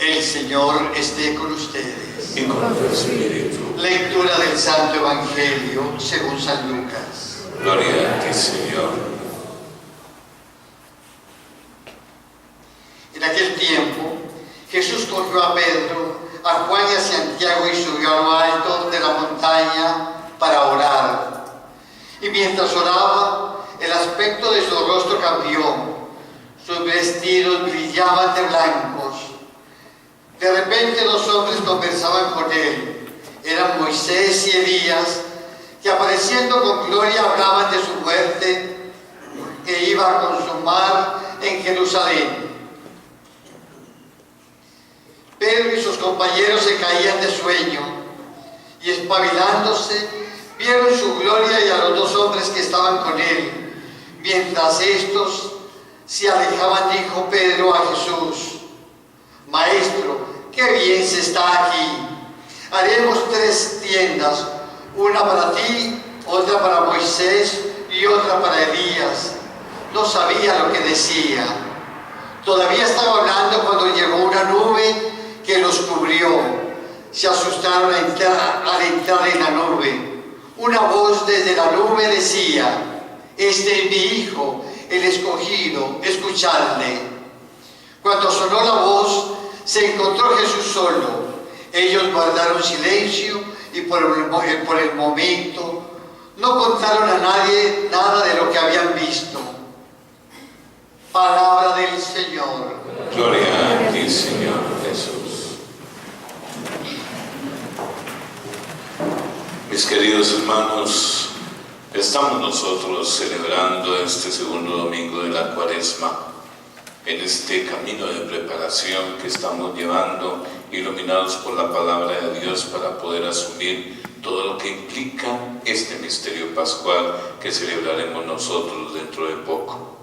El Señor esté con ustedes. Y con tu espíritu. Lectura del Santo Evangelio según San Lucas. Gloria a ti, Señor. En aquel tiempo, Jesús cogió a Pedro, a Juan y a Santiago y subió a lo alto de la montaña para orar. Y mientras oraba, el aspecto de su rostro cambió. Sus vestidos brillaban de blancos. De repente dos hombres conversaban con él. Eran Moisés y Elías, que apareciendo con gloria hablaban de su muerte que iba a consumar en Jerusalén. Pedro y sus compañeros se caían de sueño y espabilándose vieron su gloria y a los dos hombres que estaban con él. Mientras estos se alejaban, dijo Pedro a Jesús: Maestro, qué bien se está aquí. Haremos 3 tiendas, una para ti, otra para Moisés y otra para Elías. No sabía lo que decía. Todavía estaba hablando cuando llegó una nube que los cubrió. Se asustaron al entrar en la nube. Una voz desde la nube decía: Este es mi Hijo, el escogido, escuchadle. Cuando sonó la voz, se encontró Jesús solo. Ellos guardaron silencio y por el momento no contaron a nadie nada de lo que habían visto. Palabra del Señor. Gloria a ti, Señor Jesús. Mis queridos hermanos, estamos nosotros celebrando este segundo domingo de la Cuaresma, en este camino de preparación que estamos llevando, iluminados por la palabra de Dios para poder asumir todo lo que implica este misterio pascual que celebraremos nosotros dentro de poco.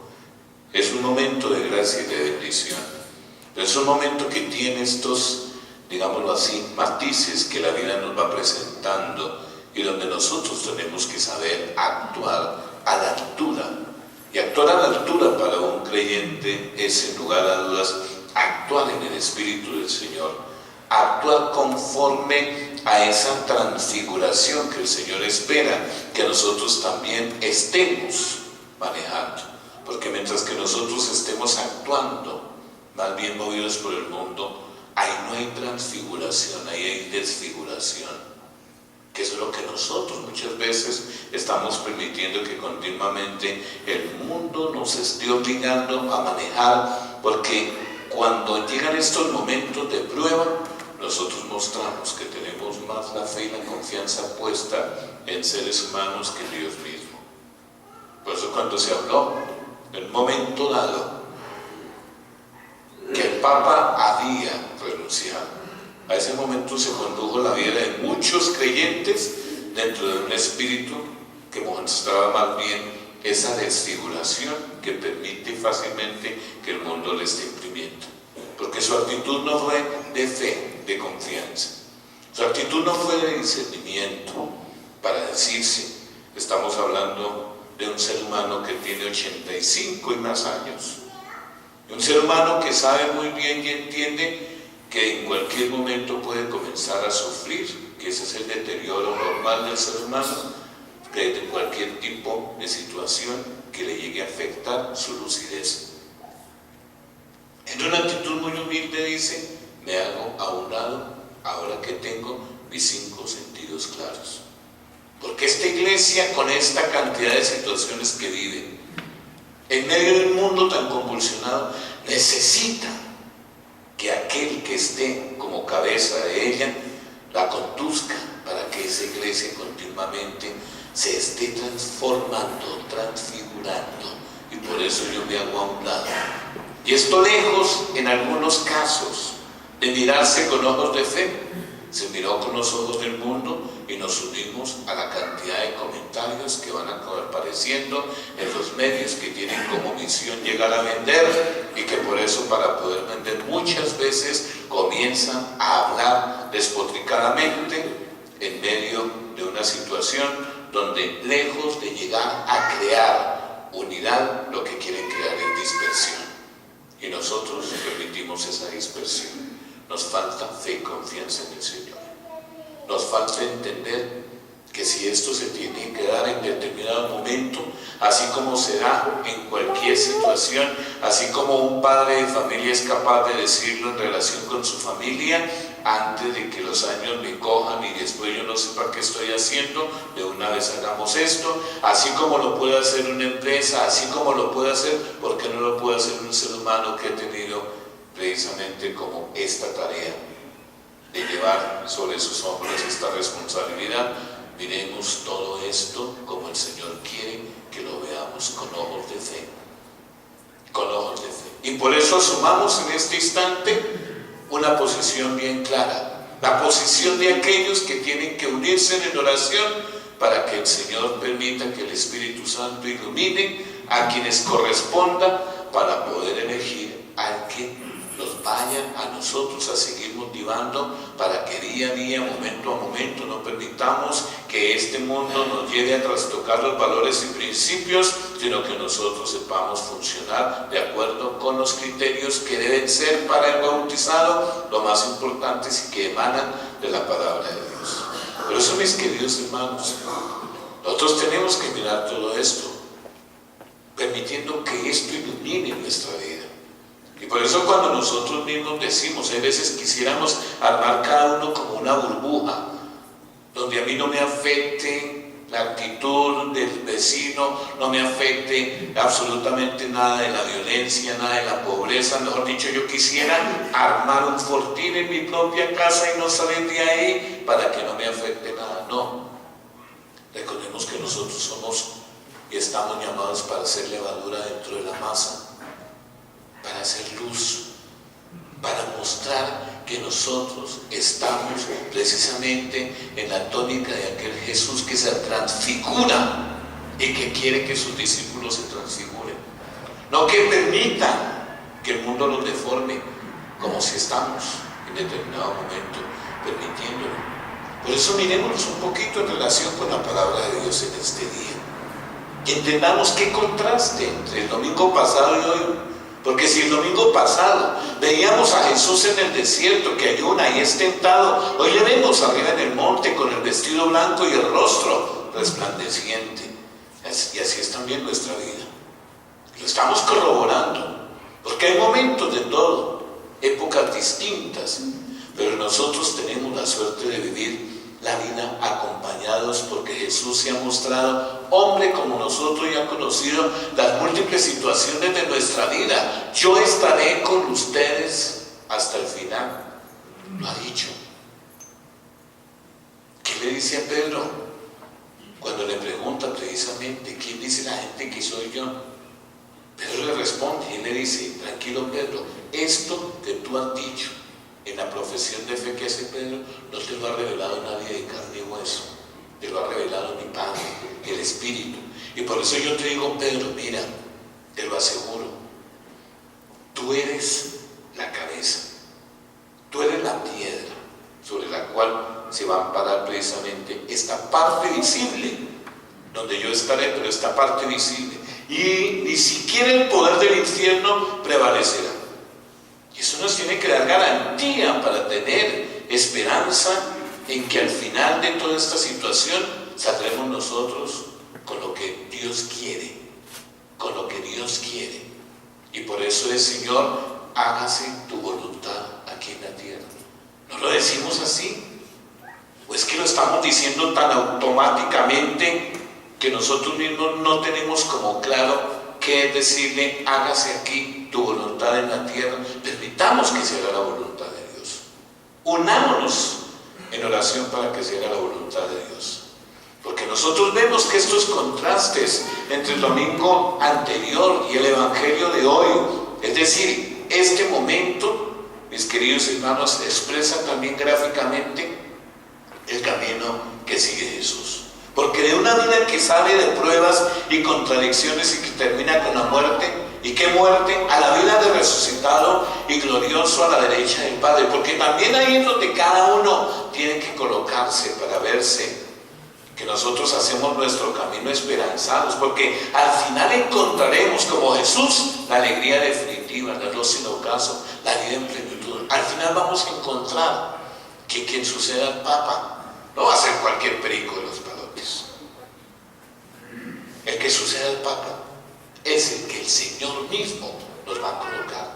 Es un momento de gracia y de bendición. Es un momento que tiene estos, digámoslo así, matices que la vida nos va presentando y donde nosotros tenemos que saber actuar a la altura. Y actuar a la altura para un creyente es, sin lugar a dudas, actuar en el Espíritu del Señor, actuar conforme a esa transfiguración que el Señor espera que nosotros también estemos manejando. Porque mientras que nosotros estemos actuando, más bien movidos por el mundo, ahí no hay transfiguración, ahí hay desfiguración. Que es lo que nosotros muchas veces estamos permitiendo que continuamente el mundo nos esté obligando a manejar, porque cuando llegan estos momentos de prueba, nosotros mostramos que tenemos más la fe y la confianza puesta en seres humanos que en Dios mismo. Por eso cuando se habló, en un momento dado, que el Papa había renunciado, a ese momento se condujo la vida de muchos creyentes dentro de un espíritu que mostraba más bien esa desfiguración que permite fácilmente que el mundo le esté imprimiendo. Porque su actitud no fue de fe, de confianza. Su actitud no fue de discernimiento para decirse, estamos hablando de un ser humano que tiene 85 y más años. Un ser humano que sabe muy bien y entiende que en cualquier momento puede comenzar a sufrir, que ese es el deterioro normal del ser humano, de cualquier tipo de situación que le llegue a afectar su lucidez. En una actitud muy humilde dice: me hago a un lado ahora que tengo mis 5 sentidos claros. Porque esta iglesia, con esta cantidad de situaciones que vive, en medio de un mundo tan convulsionado, necesita que aquel que esté como cabeza de ella la conduzca para que esa iglesia continuamente se esté transformando, transfigurando. Y por eso yo me hago a un lado. Y esto lejos, en algunos casos, de mirarse con ojos de fe, se miró con los ojos del mundo y nos unimos a la cantidad de comentarios que van apareciendo en los medios que tienen como misión llegar a vender, y que por eso, para poder vender, muchas veces comienzan a hablar despotricadamente en medio de una situación donde, lejos de llegar a crear unidad, lo que quieren crear es dispersión. Y nosotros permitimos esa dispersión. nos falta fe y confianza en el Señor. Nos falta entender que si esto se tiene que dar en determinado momento, así como se da en cualquier situación, así como un padre de familia es capaz de decirlo en relación con su familia, antes de que los años me cojan y después yo no sepa qué estoy haciendo, de una vez hagamos esto, así como lo puede hacer una empresa, así como lo puede hacer, ¿por qué no lo puede hacer un ser humano que ha tenido precisamente como esta tarea de llevar sobre sus hombros esta responsabilidad? Miremos todo esto como el Señor quiere que lo veamos, con ojos de fe, con ojos de fe. Y por eso asumamos en este instante una posición bien clara, la posición de aquellos que tienen que unirse en oración para que el Señor permita que el Espíritu Santo ilumine a quienes corresponda para poder elegir al que nos vaya a nosotros a seguir motivando para que día a día, momento a momento, no permitamos que este mundo nos lleve a trastocar los valores y principios, sino que nosotros sepamos funcionar de acuerdo con los criterios que deben ser para el bautizado, lo más importantes y que emanan de la palabra de Dios. Por eso, mis queridos hermanos, nosotros tenemos que mirar todo esto, permitiendo que esto ilumine nuestra vida. Y por eso cuando nosotros mismos decimos, hay veces quisiéramos armar cada uno como una burbuja, donde a mí no me afecte la actitud del vecino, no me afecte absolutamente nada de la violencia, nada de la pobreza. Mejor dicho, yo quisiera armar un fortín en mi propia casa y no salir de ahí para que no me afecte nada. No, recordemos que nosotros somos y estamos llamados para hacer levadura dentro de la masa, para hacer luz, para mostrar que nosotros estamos precisamente en la tónica de aquel Jesús que se transfigura y que quiere que sus discípulos se transfiguren. No que permita que el mundo los deforme, como si estamos en determinado momento permitiéndolo. Por eso miremos un poquito en relación con la palabra de Dios en este día. Y entendamos qué contraste entre el domingo pasado y hoy. Porque si el domingo pasado veíamos a Jesús en el desierto que ayuna y es tentado, hoy le vemos arriba en el monte con el vestido blanco y el rostro resplandeciente. Y así es también nuestra vida. Lo estamos corroborando, porque hay momentos de todo, épocas distintas, pero nosotros tenemos la suerte de vivir la vida acompañados, porque Jesús se ha mostrado hombre como nosotros y ha conocido las múltiples situaciones de nuestra vida. Yo estaré con ustedes hasta el final, lo ha dicho. ¿Qué le dice a Pedro cuando le pregunta precisamente quién dice la gente que soy yo? Pedro le responde y le dice: tranquilo Pedro, esto que tú has dicho en la profesión de fe que hace Pedro, no te lo ha revelado nadie de carne y hueso, te lo ha revelado mi Padre, el Espíritu. Y por eso yo te digo, Pedro, mira, te lo aseguro, tú eres la cabeza, tú eres la piedra sobre la cual se va a amparar precisamente esta parte visible, donde yo estaré, pero esta parte visible, y ni siquiera el poder del infierno prevalecerá. Y eso nos tiene que dar garantía para tener esperanza en que al final de toda esta situación saldremos nosotros con lo que Dios quiere, con lo que Dios quiere. Y por eso es: Señor, hágase tu voluntad aquí en la tierra. ¿No lo decimos así? ¿O es que lo estamos diciendo tan automáticamente que nosotros mismos no tenemos como claro qué es decirle: hágase aquí tu voluntad en la tierra? Permitamos que se haga la voluntad de Dios. Unámonos en oración para que se haga la voluntad de Dios. Porque nosotros vemos que estos contrastes entre el domingo anterior y el evangelio de hoy, es decir, este momento, mis queridos hermanos, expresa también gráficamente el camino que sigue Jesús. Porque de una vida que sale de pruebas y contradicciones y que termina con la muerte, ¿y qué muerte? A la vida de resucitado y glorioso a la derecha del Padre. Porque también ahí es donde cada uno tiene que colocarse para verse que nosotros hacemos nuestro camino esperanzados, porque al final encontraremos como Jesús la alegría definitiva, el sin ocaso, la vida en plenitud. al final vamos a encontrar que quien suceda al Papa no va a ser cualquier perico de los palotes. El que suceda al Papa es el que el Señor mismo nos va a colocar.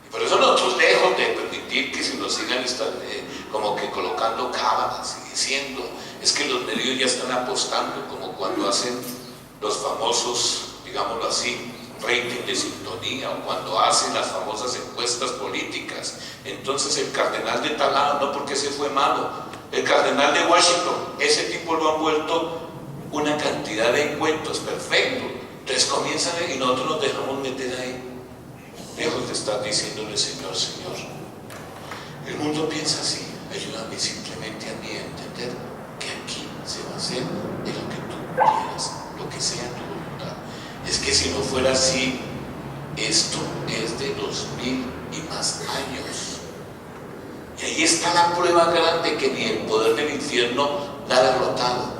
Y por eso nosotros, lejos de permitir que se nos sigan como que colocando cábalas y diciendo, es que los medios ya están apostando, como cuando hacen los famosos, digámoslo así, rating de sintonía, o cuando hacen las famosas encuestas políticas. Entonces el cardenal de tal lado, no porque ese fue malo, el cardenal de Washington, ese tipo lo han vuelto una cantidad de cuentos, perfecto. Entonces comienzan y nosotros nos dejamos meter ahí, lejos de estar diciéndole, Señor, Señor, el mundo piensa así, ayúdame simplemente a mí a entender que aquí se va a hacer de lo que tú quieras, lo que sea tu voluntad. Es que si no fuera así, esto es de 2000 y más años. Y ahí está la prueba grande que ni el poder del infierno la ha derrotado.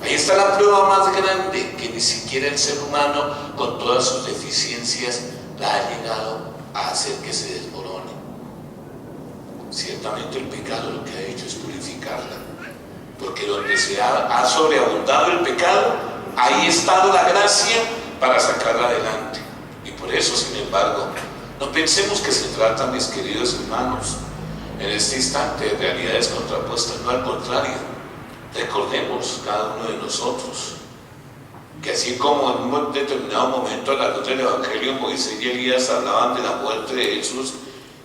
Ahí está la prueba más grande que ni siquiera el ser humano, con todas sus deficiencias, la ha llegado a hacer que se desmorone. Ciertamente el pecado lo que ha hecho es purificarla, porque donde se ha sobreabundado el pecado, ahí ha estado la gracia para sacarla adelante. Y por eso, sin embargo, no pensemos que se trata, mis queridos hermanos, en este instante de realidades contrapuestas, no, al contrario. Recordemos cada uno de nosotros que así como en un determinado momento a la luz del Evangelio, Moisés y Elías hablaban de la muerte de Jesús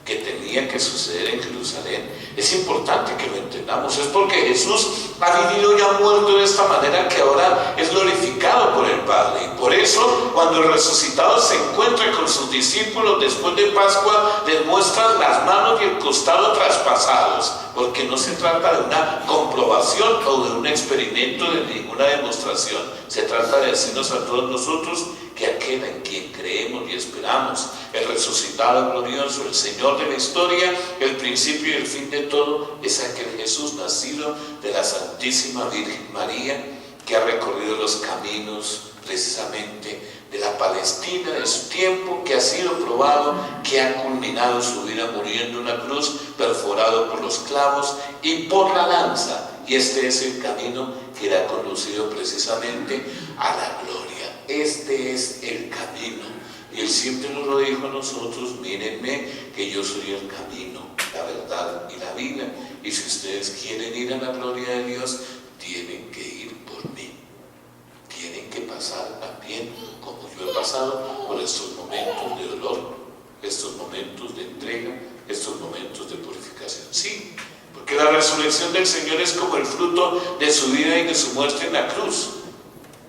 que tenía que suceder en Jerusalén, es importante que lo entendamos. Es porque Jesús ha vivido ya muerto de esta manera que ahora es glorificado por el Padre. Y por eso, cuando el resucitado se encuentra con sus discípulos después de Pascua, les muestran las manos y el costado traspasados, porque no se trata de una comprobación o de un experimento, de ninguna demostración. Se trata de decirnos a todos nosotros que aquel en quien creemos y esperamos, el resucitado glorioso, el Señor de la historia, el principio y el fin de todo, es aquel Jesús nacido de la Santísima Virgen María, que ha recorrido los caminos precisamente de la Palestina de su tiempo, que ha sido probado, que ha culminado su vida muriendo en una cruz, perforado por los clavos y por la lanza. Y este es el camino que le ha conducido precisamente a la gloria. Este es el camino. Y Él siempre nos lo dijo a nosotros: mírenme, que yo soy el camino, la verdad y la vida. Y si ustedes quieren ir a la gloria de Dios, tienen que ir por mí. Tienen que pasar también, como yo he pasado, por estos momentos de dolor, estos momentos de entrega, estos momentos de purificación. Sí, porque la resurrección del Señor es como el fruto de su vida y de su muerte en la cruz.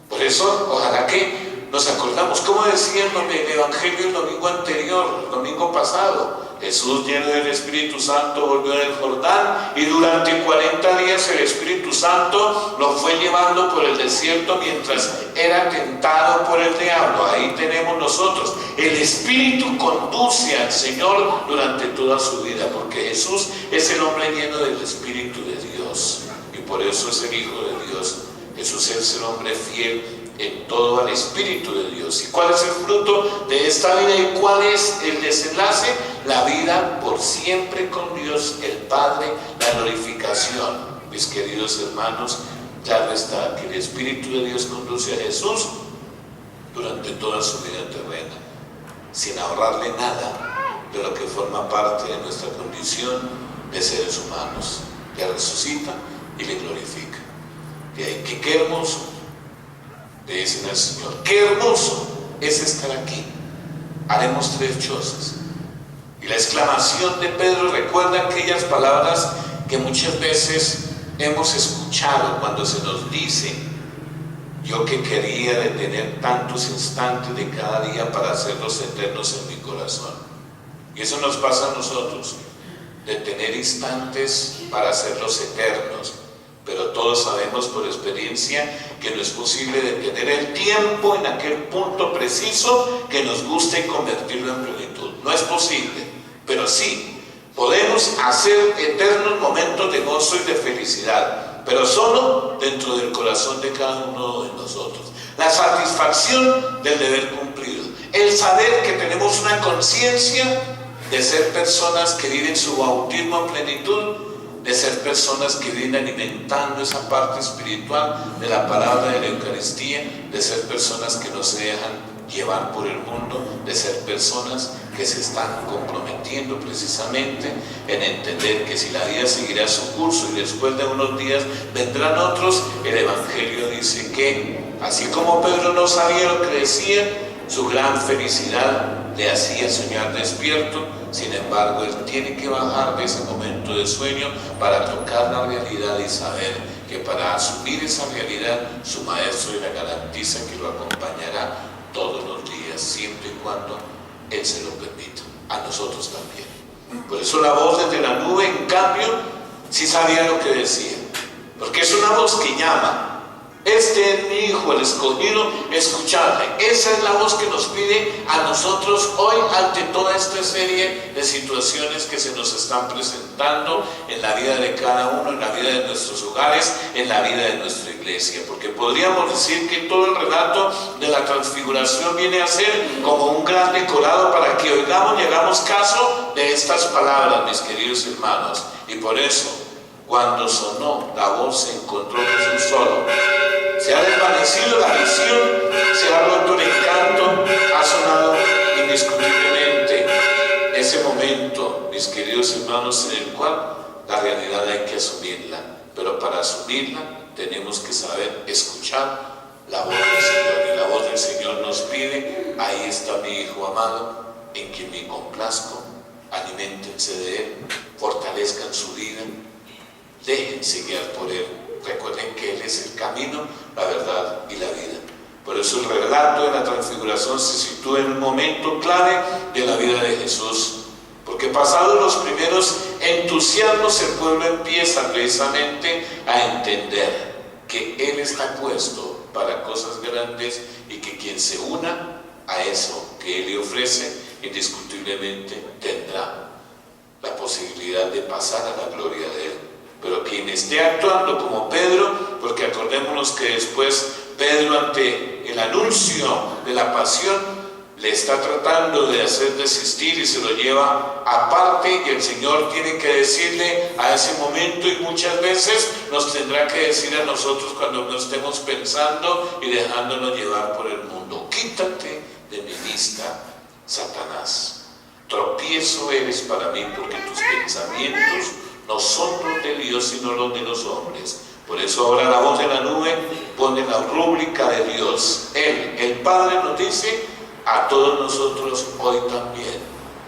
Por eso, ojalá que nos acordamos, como decía el Evangelio el domingo anterior, el domingo pasado, Jesús, lleno del Espíritu Santo, volvió del Jordán, y durante 40 días el Espíritu Santo lo fue llevando por el desierto mientras era tentado por el diablo. Ahí tenemos nosotros, el Espíritu conduce al Señor durante toda su vida, porque Jesús es el hombre lleno del Espíritu de Dios, y por eso es el Hijo de Dios. Jesús es el hombre fiel en todo al Espíritu de Dios. ¿Y cuál es el fruto de esta vida y cuál es el desenlace? La vida por siempre con Dios el Padre, la glorificación. Mis queridos hermanos, claro está que el Espíritu de Dios conduce a Jesús durante toda su vida terrena, sin ahorrarle nada de lo que forma parte de nuestra condición de seres humanos. Le resucita y le glorifica. De ahí que qué hermoso, le dicen al Señor, qué hermoso es estar aquí, haremos 3 chozas. Y la exclamación de Pedro recuerda aquellas palabras que muchas veces hemos escuchado cuando se nos dice: yo que quería de tener tantos instantes de cada día para hacerlos eternos en mi corazón. Y eso nos pasa a nosotros, de tener instantes para hacerlos eternos. Pero todos sabemos por experiencia que no es posible detener el tiempo en aquel punto preciso que nos guste y convertirlo en plenitud. No es posible, pero sí podemos hacer eternos momentos de gozo y de felicidad, pero solo dentro del corazón de cada uno de nosotros. La satisfacción del deber cumplido, el saber que tenemos una conciencia de ser personas que viven su bautismo en plenitud, de ser personas que viven alimentando esa parte espiritual de la palabra de la Eucaristía, de ser personas que no se dejan llevar por el mundo, de ser personas que se están comprometiendo precisamente en entender que si la vida seguirá su curso y después de unos días vendrán otros. El Evangelio dice que así como Pedro no sabía lo que decía, su gran felicidad le hacía soñar despierto. Sin embargo, él tiene que bajar de ese momento de sueño para tocar la realidad y saber que para asumir esa realidad su maestro le garantiza que lo acompañará todos los días, siempre y cuando él se lo permita. A nosotros también. Por eso la voz desde la nube, en cambio, sí sabía lo que decía, porque es una voz que llama. Este es mi Hijo, el escogido, escuchadle. Esa es la voz que nos pide a nosotros hoy ante toda esta serie de situaciones que se nos están presentando en la vida de cada uno, en la vida de nuestros hogares, en la vida de nuestra iglesia. Porque podríamos decir que todo el relato de la transfiguración viene a ser como un gran decorado para que oigamos y hagamos caso de estas palabras, mis queridos hermanos. Y por eso, cuando sonó la voz, se encontró Jesús solo. Se ha desvanecido la visión, se ha roto el encanto, ha sonado indiscutiblemente ese momento, mis queridos hermanos, en el cual la realidad hay que asumirla. Pero para asumirla tenemos que saber escuchar la voz del Señor. Y la voz del Señor nos pide: ahí está mi Hijo amado, en quien me complazco, aliméntense de Él, fortalezcan su vida, déjense guiar por Él. Recuerden que Él es el camino, la verdad y la vida. Por eso el relato de la transfiguración se sitúa en un momento clave de la vida de Jesús. Porque pasados los primeros entusiasmos, el pueblo empieza precisamente a entender que Él está puesto para cosas grandes y que quien se una a eso que Él le ofrece, indiscutiblemente tendrá la posibilidad de pasar a la gloria de Él. Pero quien esté actuando como Pedro, porque acordémonos que después Pedro, ante el anuncio de la pasión, le está tratando de hacer desistir y se lo lleva aparte, y el Señor tiene que decirle a ese momento, y muchas veces nos tendrá que decir a nosotros cuando no estemos pensando y dejándonos llevar por el mundo: quítate de mi vista, Satanás. Tropiezo eres para mí, porque tus pensamientos no son los de Dios, sino los de los hombres. Por eso ahora la voz de la nube pone la rúbrica de Dios. Él, el Padre, nos dice a todos nosotros hoy también,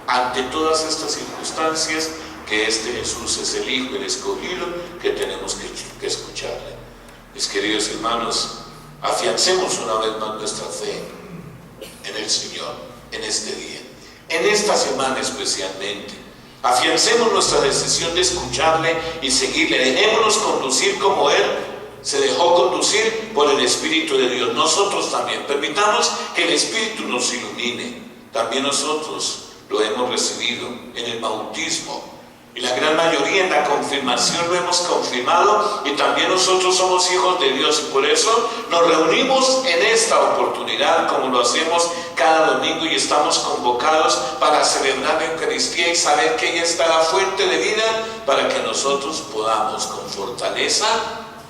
ante todas estas circunstancias, que este Jesús es el Hijo, el escogido, que tenemos que escucharle. Mis queridos hermanos, afiancemos una vez más nuestra fe en el Señor, en este día, en esta semana especialmente. Afiancemos nuestra decisión de escucharle y seguirle. Dejémonos conducir como Él se dejó conducir por el Espíritu de Dios. Nosotros también permitamos que el Espíritu nos ilumine. También nosotros lo hemos recibido en el bautismo, y la gran mayoría en la confirmación lo hemos confirmado, y también nosotros somos hijos de Dios, y por eso nos reunimos en esta oportunidad como lo hacemos cada domingo, y estamos convocados para celebrar la Eucaristía y saber que ella está la fuente de vida, para que nosotros podamos con fortaleza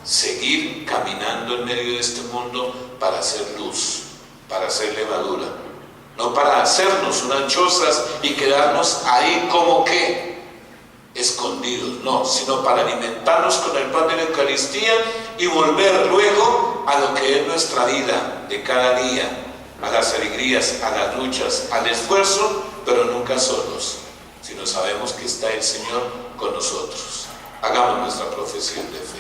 seguir caminando en medio de este mundo para hacer luz, para hacer levadura, no para hacernos unas chozas y quedarnos ahí como que escondidos, no, sino para alimentarnos con el pan de la Eucaristía y volver luego a lo que es nuestra vida de cada día, a las alegrías, a las luchas, al esfuerzo, pero nunca solos, sino sabemos que está el Señor con nosotros. Hagamos nuestra profesión de fe.